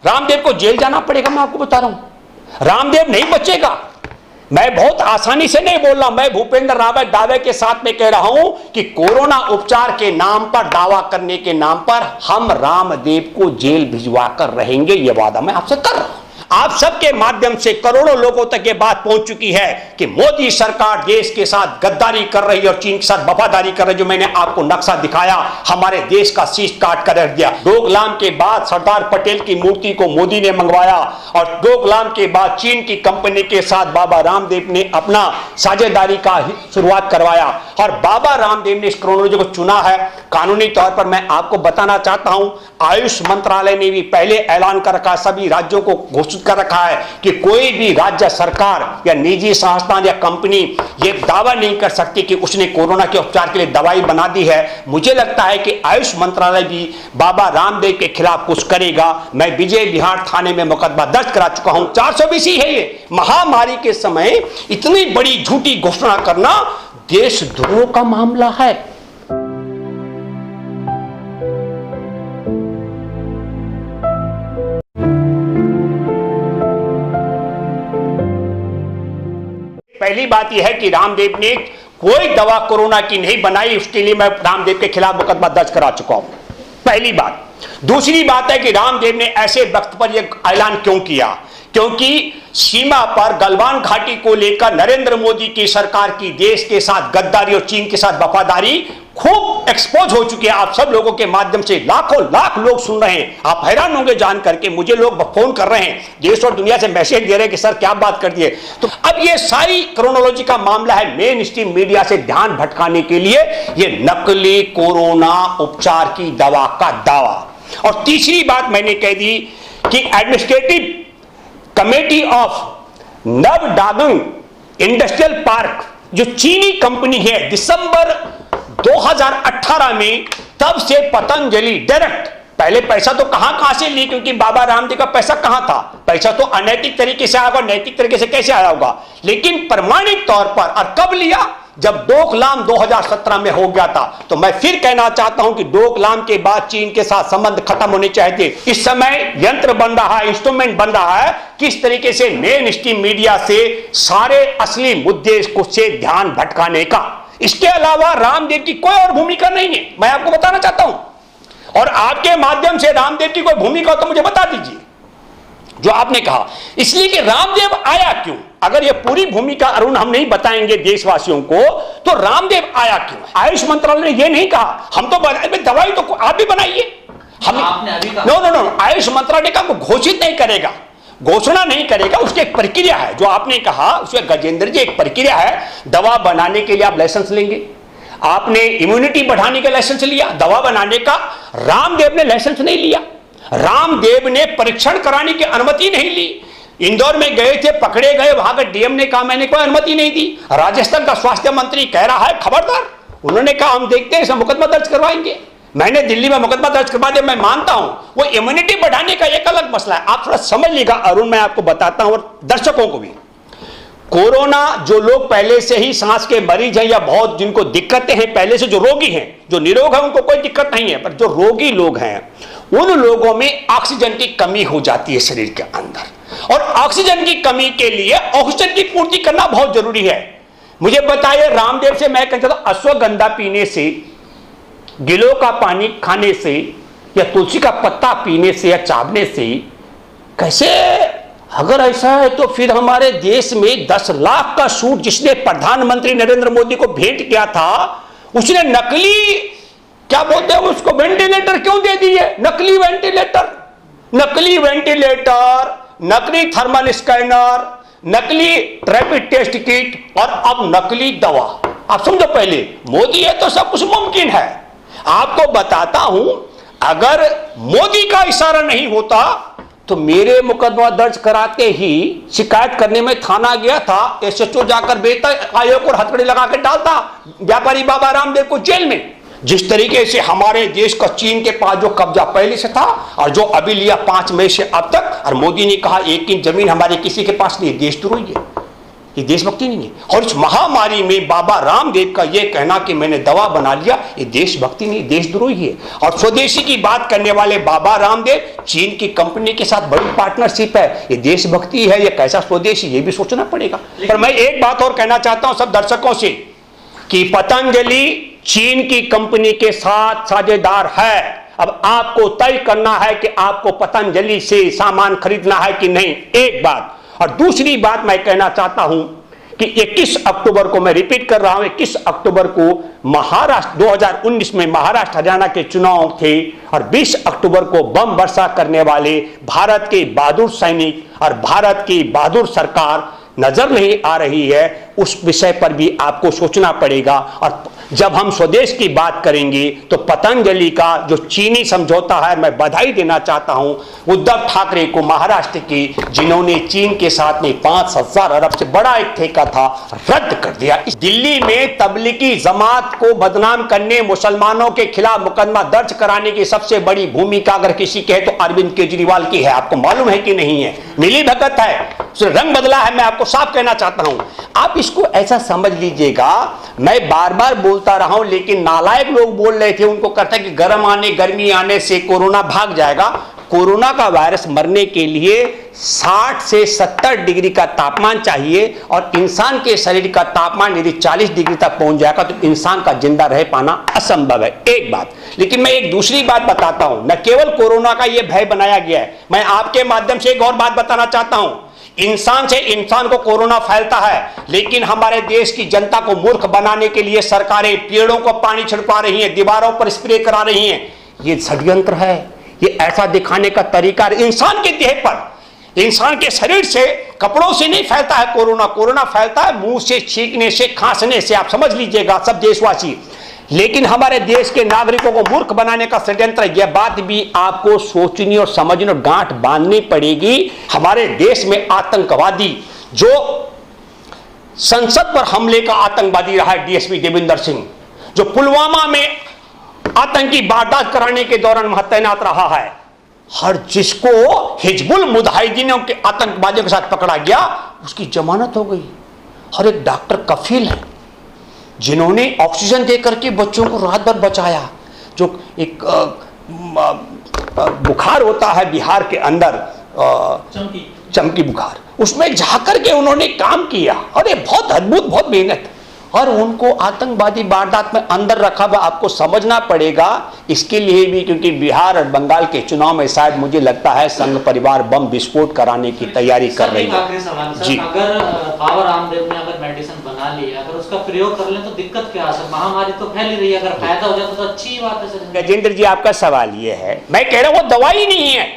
रामदेव को जेल जाना पड़ेगा। मैं आपको बता रहा हूं, रामदेव नहीं बचेगा। मैं बहुत आसानी से नहीं बोल रहा, मैं भूपेंद्र रावत दावे के साथ में कह रहा हूं कि कोरोना उपचार के नाम पर, दावा करने के नाम पर हम रामदेव को जेल भिजवा कर रहेंगे। यह वादा मैं आपसे कर रहा हूं। आप सबके माध्यम से करोड़ों लोगों तक ये बात पहुंच चुकी है कि मोदी सरकार देश के साथ गद्दारी कर रही है और चीन के साथ वफादारी कर रही है। जो मैंने आपको नक्शा दिखाया, हमारे देश का शीश काट कर रख दिया। डोकलाम के बाद सरदार पटेल की मूर्ति को मोदी ने मंगवाया और डोकलाम के बाद चीन की कंपनी के साथ बाबा रामदेव ने अपना साझेदारी का शुरुआत करवाया और बाबा रामदेव ने इस क्रोनोलॉजी को चुना है। कानूनी तौर पर मैं आपको बताना चाहता हूं, आयुष मंत्रालय ने भी पहले ऐलान कर रखा, सभी राज्यों को घोषित कर रखा है कि कोई भी राज्य सरकार या निजी संस्थान या कंपनी ये दावा नहीं कर सकती कि उसने कोरोना के उपचार के लिए दवाई बना दी है। मुझे लगता है कि आयुष मंत्रालय भी बाबा रामदेव के खिलाफ कुछ करेगा। मैं विजय विहार थाने में मुकदमा दर्ज करा चुका हूं। 420 है। ये महामारी के समय इतनी बड़ी झूठी घोषणा करना देशद्रोह का मामला है। पहली बात यह है कि रामदेव ने कोई दवा कोरोना की नहीं बनाई, उसके लिए मैं रामदेव के खिलाफ मुकदमा दर्ज करा चुका हूं। पहली बात। दूसरी बात है कि रामदेव ने ऐसे वक्त पर यह ऐलान क्यों किया? क्योंकि सीमा पर गलवान घाटी को लेकर नरेंद्र मोदी की सरकार की देश के साथ गद्दारी और चीन के साथ वफादारी खूब एक्सपोज हो चुकी है। आप सब लोगों के माध्यम से लाखों लाख लोग सुन रहे हैं। आप हैरान होंगे जान करके, मुझे लोग फोन कर रहे हैं, देश और दुनिया से मैसेज दे रहे हैं कि सर क्या बात कर दिए। तो अब ये सारी क्रोनोलॉजी का मामला है मेन स्ट्रीम मीडिया से ध्यान भटकाने के लिए ये नकली कोरोना उपचार की दवा का दावा। और तीसरी बात मैंने कह दी कि एडमिनिस्ट्रेटिव कमेटी ऑफ नवडागंग इंडस्ट्रियल पार्क जो चीनी कंपनी है, दिसंबर 2018 में तब से पतंजलि डायरेक्ट, पहले पैसा तो कहां से ली, क्योंकि बाबा रामदेव का पैसा कहां था? पैसा तो अनैतिक तरीके से आया होगा, नैतिक तरीके से कैसे आया होगा? लेकिन प्रमाणिक तौर पर, और कब लिया? जब डोकलाम 2017 में हो गया था। तो मैं फिर कहना चाहता हूं कि डोकलाम के बाद चीन के साथ संबंध खत्म होने चाहिए। इस समय यंत्र बन रहा है, इंस्ट्रूमेंट बन रहा है किस तरीके से मेन स्ट्रीम मीडिया से सारे असली मुद्दे को से ध्यान भटकाने का। इसके अलावा रामदेव की कोई और भूमिका नहीं है, मैं आपको बताना चाहता हूं। और आपके माध्यम से रामदेव की कोई भूमिका हो तो मुझे बता दीजिए, जो आपने कहा। इसलिए कि रामदेव आया क्यों? अगर ये पूरी भूमिका अरुण हम नहीं बताएंगे देशवासियों को, तो रामदेव आया क्यों? आयुष मंत्रालय ने ये नहीं कहा हम तो दवाई तो आप भी बनाइए, हम नो आयुष मंत्रालय का घोषित नहीं करेगा, घोषणा नहीं करेगा, उसकी एक प्रक्रिया है। जो आपने कहा उसमें गजेंद्र जी एक प्रक्रिया है। दवा बनाने के लिए आप लाइसेंस लेंगे, आपने इम्यूनिटी बढ़ाने का लाइसेंस लिया, दवा बनाने का। रामदेव ने लाइसेंस नहीं लिया, रामदेव ने परीक्षण कराने की अनुमति नहीं ली। इंदौर में गए थे, पकड़े गए, वहां का डीएम ने कहा मैंने कोई अनुमति नहीं दी। राजस्थान का स्वास्थ्य मंत्री कह रहा है खबरदार, उन्होंने कहा हम देखते हैं, मुकदमा दर्ज करवाएंगे। मैंने दिल्ली में मुकदमा दर्ज करवा दिया, मैं मानता हूं वो इम्यूनिटी बढ़ाने का एक अलग मसला है। आप थोड़ा समझ लीजिएगा अरुण, मैं आपको बताता हूं और दर्शकों को भी। कोरोना जो लोग पहले से ही सांस के मरीज हैं या बहुत जिनको दिक्कतें हैं पहले से, जो रोगी हैं, जो निरोग हैं उनको कोई दिक्कत नहीं है, पर जो रोगी लोग हैं उन लोगों में ऑक्सीजन की कमी हो जाती है शरीर के अंदर, और ऑक्सीजन की कमी के लिए ऑक्सीजन की पूर्ति करना बहुत जरूरी है। मुझे बताइए, रामदेव से मैं कहता हूं अश्वगंधा पीने से, गिलों का पानी खाने से, या तुलसी का पत्ता पीने से या चावने से कैसे? अगर ऐसा है तो फिर हमारे देश में 10 लाख का सूट जिसने प्रधानमंत्री नरेंद्र मोदी को भेंट किया था, उसने नकली क्या बोलते हैं उसको, वेंटिलेटर क्यों दे दिए? नकली वेंटिलेटर, नकली वेंटिलेटर, नकली थर्मल स्कैनर, नकली रैपिड टेस्ट किट और अब नकली दवा। आप समझो, पहले मोदी है तो सब कुछ मुमकिन है। आपको बताता हूं, अगर मोदी का इशारा नहीं होता तो मेरे मुकदमा दर्ज कराते ही शिकायत करने में थाना गया था, एसएचओ जाकर बेहता आयोग और हथकड़ी लगा के डालता व्यापारी बाबा रामदेव को जेल में। जिस तरीके से हमारे देश का चीन के पास जो कब्जा पहले से था और जो अभी लिया 5 मई से अब तक, और मोदी ने कहा 1 इंच जमीन हमारे किसी के पास नहीं, देशद्रोही है। ये देशभक्ति नहीं है। और इस महामारी में बाबा रामदेव का ये कहना कि मैंने दवा बना लिया, ये देशभक्ति नहीं, देशद्रोही है। और स्वदेशी की बात करने वाले बाबा रामदेव चीन की कंपनी के साथ बड़ी पार्टनरशिप है, ये देशभक्ति है, ये कैसा स्वदेशी, ये भी सोचना पड़ेगा। पर मैं एक बात और कहना चाहता हूं सब दर्शकों से कि पतंजलि चीन की कंपनी के साथ साझेदार है। अब आपको तय करना है कि आपको पतंजलि से सामान खरीदना है कि नहीं, एक बात। और दूसरी बात मैं कहना चाहता हूं कि 21 अक्टूबर को, मैं रिपीट कर रहा हूं, 21 अक्टूबर को महाराष्ट्र 2019 में महाराष्ट्र हरियाणा के चुनाव थे और 20 अक्टूबर को बम वर्षा करने वाले भारत के बहादुर सैनिक और भारत की बहादुर सरकार नजर नहीं आ रही है, उस विषय पर भी आपको सोचना पड़ेगा। और जब हम स्वदेश की बात करेंगे तो पतंजलि का जो चीनी समझौता है, मैं बधाई देना चाहता हूं उद्धव ठाकरे को, महाराष्ट्र की, जिन्होंने चीन के साथ में 5,000 अरब से बड़ा एक ठेका था, रद्द कर दिया। दिल्ली में तबलीगी जमात को बदनाम करने, मुसलमानों के खिलाफ मुकदमा दर्ज कराने की सबसे बड़ी भूमिका अगर किसी की है तो अरविंद केजरीवाल की है। आपको मालूम है कि नहीं है? मिली भगत है, रंग बदला है, मैं आपको साफ कहना चाहता हूं। आप इसको ऐसा समझ लीजिएगा, मैं बार बार बोलता रहा हूं, लेकिन नालायक लोग बोल रहे थे, उनको कहता है कि गर्मी आने से कोरोना भाग जाएगा। कोरोना का वायरस मरने के लिए 60 से 70 डिग्री का तापमान चाहिए और इंसान के शरीर का तापमान यदि 40 डिग्री तक पहुंच जाएगा तो इंसान का जिंदा रह पाना असंभव है, एक बात। लेकिन मैं एक दूसरी बात बताता हूं, न केवल कोरोना का यह भय बनाया गया है, मैं आपके माध्यम से एक और बात बताना चाहता हूं। इंसान से इंसान को कोरोना फैलता है, लेकिन हमारे देश की जनता को मूर्ख बनाने के लिए सरकारें पेड़ों को पानी छिड़का रही हैं, दीवारों पर स्प्रे करा रही हैं। ये षड्यंत्र है, ये ऐसा दिखाने का तरीका है। इंसान के देह पर, इंसान के शरीर से, कपड़ों से नहीं फैलता है कोरोना। कोरोना फैलता है मुंह से, छींकने से, खांसने से। आप समझ लीजिएगा सब देशवासी। लेकिन हमारे देश के नागरिकों को मूर्ख बनाने का षड्यंत्र, यह बात भी आपको सोचनी और समझनी और गांठ बांधनी पड़ेगी। हमारे देश में आतंकवादी, जो संसद पर हमले का आतंकवादी रहा है डीएसपी देविंदर सिंह, जो पुलवामा में आतंकी वारदात कराने के दौरान वहां तैनात रहा है, हर जिसको हिजबुल मुजाहिदीनों के आतंकवादियों के साथ पकड़ा गया उसकी जमानत हो गई। और एक डॉक्टर कफील है जिन्होंने ऑक्सीजन देकर के बच्चों को रात भर बचाया। जो एक बुखार होता है बिहार के अंदर, चमकी बुखार, उसमें जाकर के उन्होंने काम किया। अरे बहुत अद्भुत, बहुत मेहनत। और उनको आतंकवादी वारदात में अंदर रखा हुआ। आपको समझना पड़ेगा इसके लिए भी, क्योंकि बिहार और बंगाल के चुनाव में शायद मुझे लगता है संघ परिवार बम विस्फोट कराने की तैयारी कर रही है। जी, अगर बाबा रामदेव ने अगर मेडिसिन बना ली, अगर उसका प्रयोग कर लें तो दिक्कत क्या है? महामारी तो फैल ही रही है, अगर फायदा हो जाता तो अच्छी बात है सर। गजेंद्र जी, आपका सवाल ये है, मैं कह रहा हूँ वो दवाई नहीं है,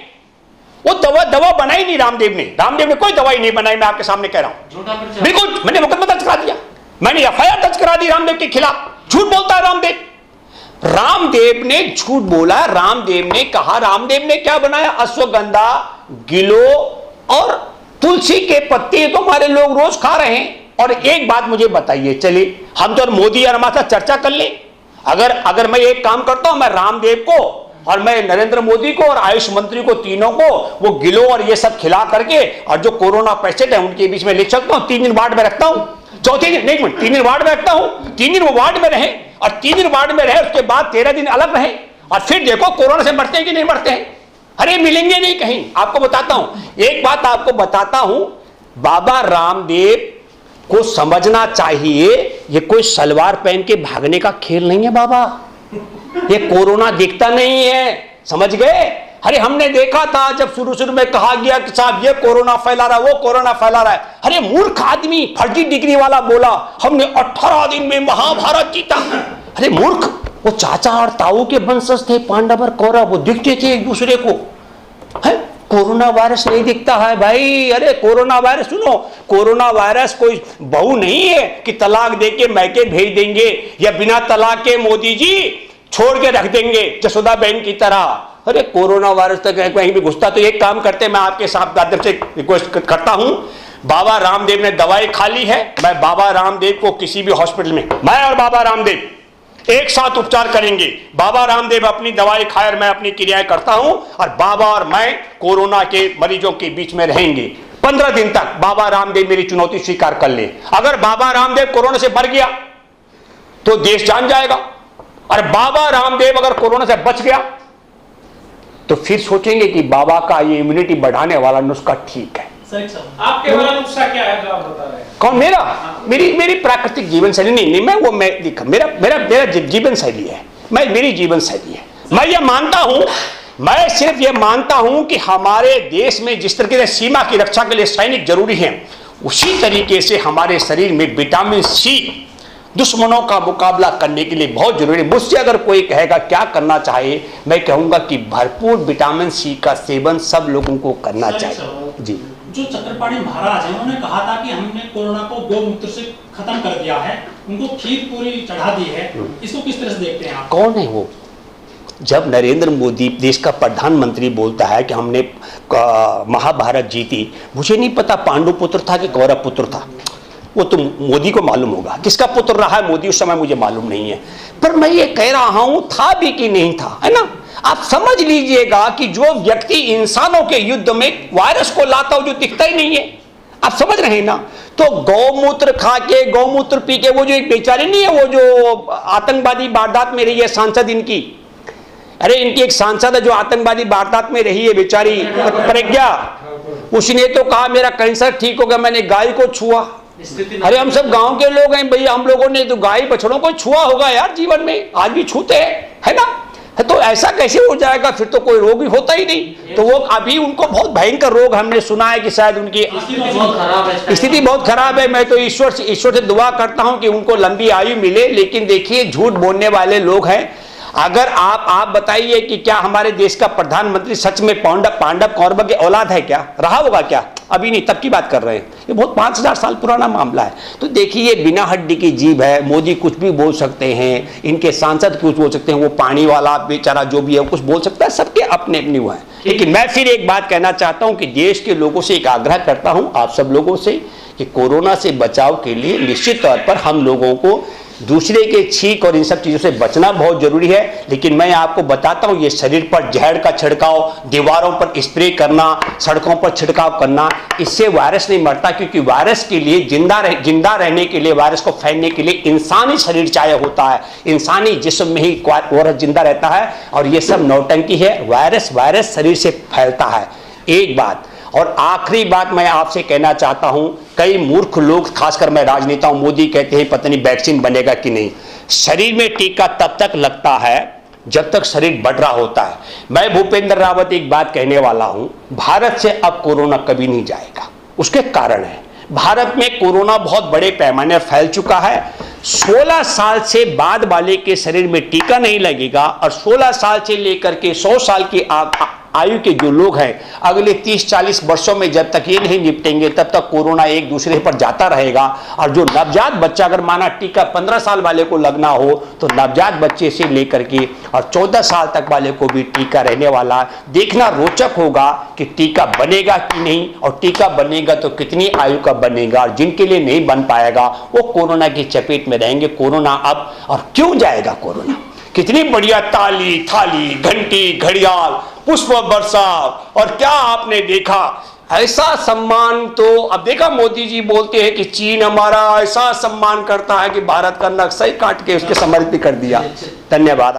वो दवा बनाई नहीं रामदेव ने। रामदेव ने कोई दवाई नहीं बनाई, मैं आपके सामने कह रहा हूँ। बिल्कुल, मैंने मुकदमा दर्ज करा दिया, मैंने एफआईआर दर्ज करा दी रामदेव के खिलाफ। झूठ बोलता है रामदेव, रामदेव ने झूठ बोला। रामदेव ने कहा, रामदेव ने क्या बनाया? अश्वगंधा, गिलो और तुलसी के पत्ते तो हमारे लोग रोज खा रहे हैं। और एक बात मुझे बताइए, चलिए हम तो मोदी और हमारे साथ चर्चा कर ले। अगर मैं एक काम करता हूं, मैं रामदेव को और मैं नरेंद्र मोदी को और आयुष मंत्री को, तीनों को वो गिलो और ये सब खिला करके, और जो कोरोना पेशेंट है उनके बीच में लिख सकता हूं, 3 दिन वार्ड में रखता हूं, चौथे दिन नहीं, 3 दिन वार्ड में रखता हूं, 3 दिन वो वार्ड में रहे और 3 दिन वार्ड में रहे, उसके बाद 13 दिन अलग रहे और फिर देखो कोरोना से मरते हैं कि नहीं मरते हैं। अरे मिलेंगे नहीं कहीं। आपको बताता हूं, एक बात आपको बताता हूं, बाबा रामदेव को समझना चाहिए, ये कोई सलवार पहन के भागने का खेल नहीं है बाबा। ये कोरोना दिखता नहीं है, समझ गए? अरे हमने देखा था जब शुरू में कहा गया कि साहब ये कोरोना फैला रहा है, वो कोरोना फैला रहा है। अरे मूर्ख आदमी, फर्जी डिग्री वाला बोला हमने 18 दिन में महाभारत जीता। अरे मूर्ख, वो चाचा और ताऊ के वंशज थे, पांडव और कौरव, वो दिखते थे एक दूसरे को। है कोरोना वायरस नहीं दिखता है भाई। अरे कोरोना वायरस, सुनो, कोरोना वायरस कोई बहू नहीं है कि तलाक देके मैके भेज देंगे या बिना तलाक के मोदी जी छोड़ के रख देंगे जसोदा बहन की तरह। अरे कोरोना वायरस तक कहीं भी घुसता तो एक काम करते, मैं आपके साथ माध्यम से रिक्वेस्ट करता हूं, बाबा रामदेव ने दवाई खा ली है, मैं बाबा रामदेव को किसी भी हॉस्पिटल में, मैं और बाबा रामदेव एक साथ उपचार करेंगे। बाबा रामदेव अपनी दवाई खाए और मैं अपनी क्रियाएं करता हूं और बाबा और मैं कोरोना के मरीजों के बीच में रहेंगे। 15 दिन तक बाबा रामदेव मेरी चुनौती स्वीकार कर ले। अगर बाबा रामदेव कोरोना से मर गया तो देश जान जाएगा, और बाबा रामदेव अगर कोरोना से बच गया तो फिर सोचेंगे कि बाबा का ये इम्यूनिटी बढ़ाने वाला नुस्खा ठीक है। आपके वाला नुस्खा क्या है जो आप बता रहे हैं? कौन? मेरी प्राकृतिक जीवन शैली नहीं, मेरा जीवन शैली है, मेरी जीवन शैली है। मैं सिर्फ ये मानता हूं कि हमारे देश में जिस तरीके से सीमा की रक्षा के लिए सैनिक जरूरी हैं, उसी तरीके से हमारे शरीर में विटामिन सी दुश्मनों का मुकाबला करने के लिए बहुत जरूरी है। मुझसे अगर कोई कहेगा क्या करना चाहिए, मैं कहूंगा कि भरपूर विटामिन सी का सेवन सब लोगों को करना चाहिए। जी, जो छत्रपति महाराज हैं उन्होंने कहा था कि हमने कोरोना को गौमूत्र से खत्म कर दिया है, उनको खीर पूरी चढ़ा दी है, इसको किस तरह से देखते हैं आप? कौन है वो? जब नरेंद्र मोदी देश का प्रधानमंत्री बोलता है कि हमने महाभारत जीती, मुझे नहीं पता पांडु पुत्र था कि कौरव पुत्र था, वो तो मोदी को मालूम होगा किसका पुत्र रहा है मोदी, उस समय मुझे मालूम नहीं है। पर मैं ये कह रहा हूं था भी कि नहीं था, है ना। आप समझ लीजिएगा कि जो व्यक्ति इंसानों के युद्ध में वायरस को लाता हो जो दिखता ही नहीं है, आप समझ रहे हैं ना। तो गौमूत्र खा के गौमूत्र पी के वो जो एक बेचारी नहीं है, वो जो आतंकवादी वारदात में रही है सांसद इनकी, अरे इनकी एक सांसद है जो आतंकवादी वारदात में रही है बेचारी प्रज्ञा, उसने तो कहा मेरा कैंसर ठीक हो गया, मैंने गाय को छुआ। अरे हम सब गांव के लोग हैं भैया, हम लोगों ने तो गाय बछड़ों को छुआ होगा यार जीवन में, आज भी छूते हैं, है ना। तो ऐसा कैसे हो जाएगा, फिर तो कोई रोग ही होता ही नहीं। तो वो अभी उनको बहुत भयंकर रोग हमने सुना है कि शायद उनकी स्थिति बहुत खराब है। मैं तो ईश्वर से दुआ करता हूं कि उनको लंबी आयु मिले। लेकिन देखिए झूठ बोलने वाले लोग हैं। अगर आप बताइए कि क्या हमारे देश का प्रधानमंत्री सच में पांडव कौरव की औलाद है क्या, रहा होगा क्या? अभी नहीं, तब की बात कर रहे हैं, ये बहुत 5000 साल पुराना मामला है। तो देखिए बिना हड्डी की जीभ है, मोदी कुछ भी बोल सकते हैं, इनके सांसद कुछ बोल सकते हैं, वो पानी वाला बेचारा जो भी है कुछ बोल सकता है, सबके अपने अपने वो है। लेकिन मैं फिर एक बात कहना चाहता हूं कि देश के लोगों से एक आग्रह करता हूं, आप सब लोगों से, कि कोरोना से बचाव के लिए निश्चित तौर पर हम लोगों को दूसरे के छींक और इन सब चीजों से बचना बहुत जरूरी है। लेकिन मैं आपको बताता हूं, ये शरीर पर जहर का छिड़काव, दीवारों पर स्प्रे करना, सड़कों पर छिड़काव करना, इससे वायरस नहीं मरता। क्योंकि वायरस के लिए जिंदा रहने के लिए, वायरस को फैलने के लिए इंसानी शरीर चाहिए होता है, इंसानी जिस्म में ही वायरस जिंदा रहता है। और ये सब नौटंकी है, वायरस शरीर से फैलता है। एक बात और आखिरी बात मैं आपसे कहना चाहता हूं, कई मूर्ख लोग, खासकर मैं राजनेताओं, मोदी कहते हैं पता नहीं वैक्सीन बनेगा कि नहीं। शरीर में टीका तब तक लगता है जब तक शरीर बढ़ रहा होता है। मैं भूपेंद्र रावत एक बात कहने वाला हूं, भारत से अब कोरोना कभी नहीं जाएगा। उसके कारण है, भारत में कोरोना बहुत बड़े पैमाने पर फैल चुका है। 16 साल से बाद वाले के शरीर में टीका नहीं लगेगा, और 16 साल से लेकर के 100 साल की आयु के जो लोग हैं, अगले 30-40 वर्षों में जब तक ये नहीं निपटेंगे तब तक कोरोना एक दूसरे पर जाता रहेगा। और जो नवजात बच्चा, अगर माना टीका 15 साल वाले को लगना हो तो नवजात बच्चे से लेकर के और 14 साल तक वाले को भी टीका रहने वाला। देखना रोचक होगा कि टीका बनेगा कि नहीं, और टीका बनेगा तो कितनी आयु का बनेगा, और जिनके लिए नहीं बन पाएगा वो कोरोना की चपेट में रहेंगे। कोरोना अब और क्यों जाएगा कोरोना? कितनी बढ़िया ताली थाली, घंटी, घड़ियाल, पुष्प वर्षा, और क्या आपने देखा ऐसा सम्मान। तो अब देखा मोदी जी बोलते हैं कि चीन हमारा ऐसा सम्मान करता है कि भारत का नक्शा ही काट के उसके समर्पित कर दिया। धन्यवाद।